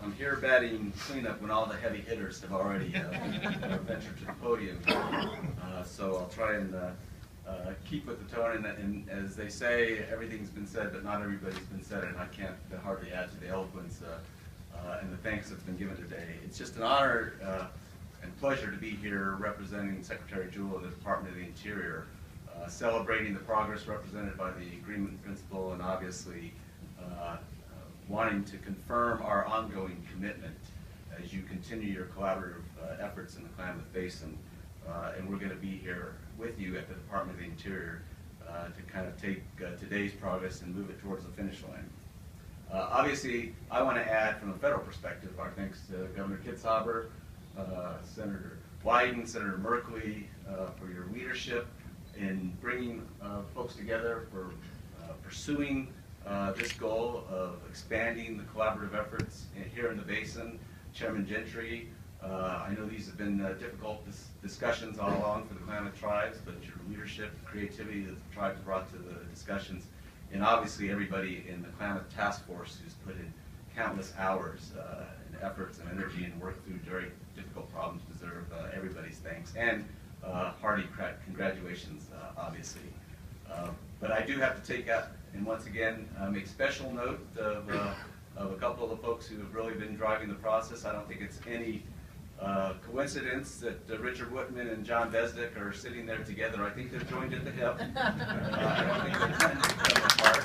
I'm here batting cleanup when all the heavy hitters have already ventured to the podium. So I'll try and keep with the tone. And as they say, everything's been said, but not everybody's been said, and I can't hardly add to the eloquence and the thanks that's been given today. It's just an honor and pleasure to be here representing Secretary Jewell of the Department of the Interior, celebrating the progress represented by the agreement in principle, and obviously wanting to confirm our ongoing commitment as you continue your collaborative efforts in the Klamath Basin. And we're going to be here with you at the Department of the Interior to kind of take today's progress and move it towards the finish line. Obviously, I want to add from a federal perspective our thanks to Governor Kitzhaber, Senator Wyden, Senator Merkley for your leadership in bringing folks together for pursuing this goal of expanding the collaborative efforts here in the basin. Chairman Gentry, I know these have been difficult discussions all along for the Klamath tribes, but your leadership, creativity that the tribes brought to the discussions, and obviously everybody in the Klamath Task Force who's put in countless hours and efforts and energy and worked through very difficult problems deserve everybody's thanks and hearty congratulations, obviously. But I do have to take out and once again make special note of a couple of the folks who have really been driving the process. I don't think it's any coincidence that Richard Whitman and John Besdick are sitting there together. I think they're joined at the hip. I don't think they're trying to come apart.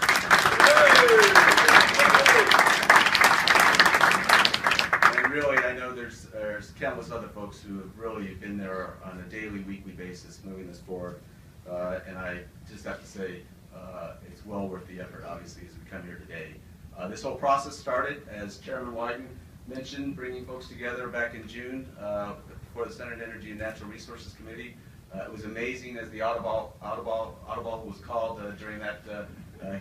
And really, I know there's countless other folks who have really been there on a daily, weekly basis moving this forward. And I just have to say, it's well worth the effort, obviously, as we come here today. This whole process started, as Chairman Wyden mentioned, bringing folks together back in June before the Senate Energy and Natural Resources Committee. It was amazing as the audible was called during that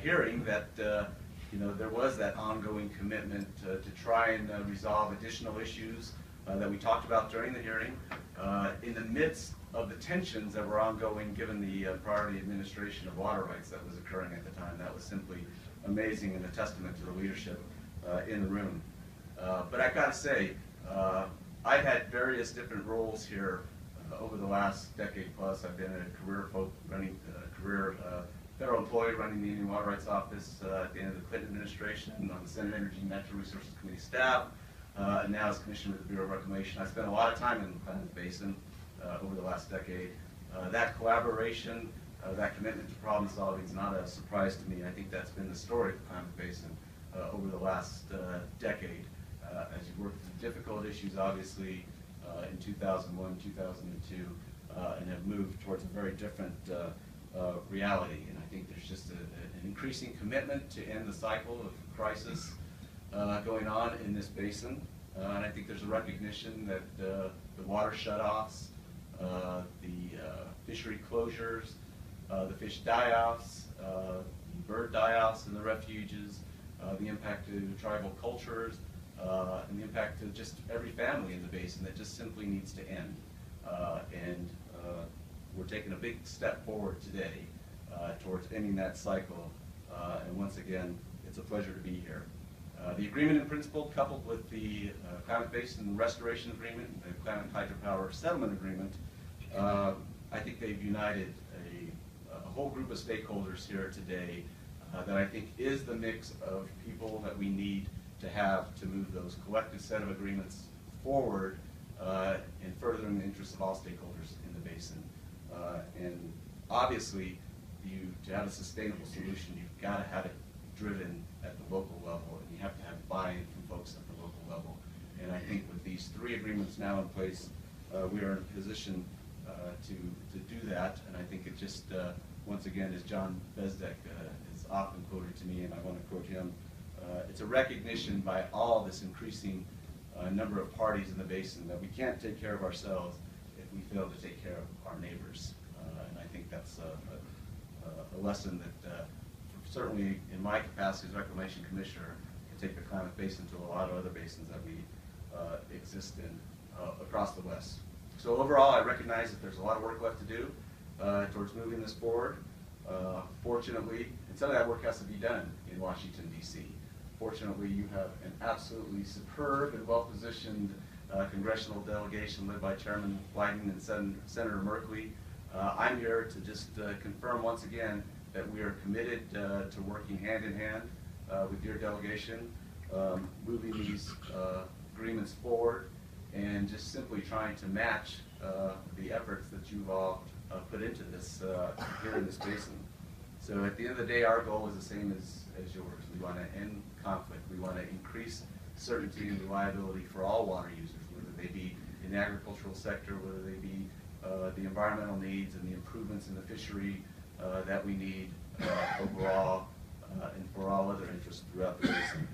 hearing that there was that ongoing commitment to try and resolve additional issues that we talked about during the hearing in the midst of the tensions that were ongoing given the priority administration of water rights that was occurring at the time. That was simply amazing and a testament to the leadership in the room. But I gotta say, I've had various different roles here over the last decade plus. I've been a career federal employee running the Indian Water Rights Office at the end of the Clinton administration on the Senate Energy and Natural Resources Committee staff, and now as Commissioner with the Bureau of Reclamation. I spent a lot of time in the Klamath Basin over the last decade. That collaboration, that commitment to problem solving is not a surprise to me. I think that's been the story of the Klamath Basin over the last decade. As you work through difficult issues, obviously, in 2001, 2002, and have moved towards a very different reality. And I think there's just an increasing commitment to end the cycle of crisis going on in this basin. And I think there's a recognition that the water shutoffs, the fishery closures, the fish die-offs, the bird die-offs in the refuges, the impact to tribal cultures, and the impact to just every family in the basin that just simply needs to end. And we're taking a big step forward today towards ending that cycle. And once again, it's a pleasure to be here. The agreement in principle, coupled with the Klamath Basin Restoration Agreement, the Klamath Hydropower Settlement Agreement, I think they've united a whole group of stakeholders here today that I think is the mix of people that we need to have to move those collective set of agreements forward in furthering the interests of all stakeholders in the basin. And obviously, to have a sustainable solution, you've got to have it driven at the local level, and you have to have buy-in from folks at the local level. And I think with these three agreements now in place, we are in a position to do that. And I think it just, once again, as John Besdick is often quoted to me, and I want to quote him, it's a recognition by all this increasing number of parties in the basin that we can't take care of ourselves if we fail to take care of our neighbors. And I think that's a lesson that certainly in my capacity as Reclamation Commissioner can take the Klamath Basin to a lot of other basins that we exist in across the West. So overall, I recognize that there's a lot of work left to do towards moving this forward. Fortunately, and some of that work has to be done in Washington, D.C. Fortunately, you have an absolutely superb and well-positioned congressional delegation led by Chairman Wyden and Senator Merkley. I'm here to just confirm once again that we are committed to working hand in hand with your delegation, moving these agreements forward, and just simply trying to match the efforts that you've all put into this here in this basin. So at the end of the day, our goal is the same as yours. We want to end conflict. We want to increase certainty and reliability for all water users, whether they be in the agricultural sector, whether they be the environmental needs and the improvements in the fishery that we need overall and for all other interests throughout the basin.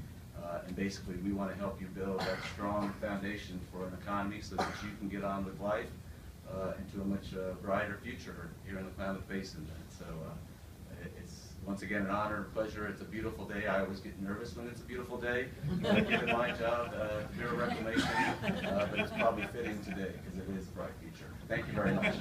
And basically, we want to help you build that strong foundation for an economy so that you can get on with life into a much brighter future here in the Klamath Basin. And so it's once again an honor and pleasure. It's a beautiful day. I always get nervous when it's a beautiful day, given my job, Bureau of Reclamation, but it's probably fitting today because it is a bright future. Thank you very much.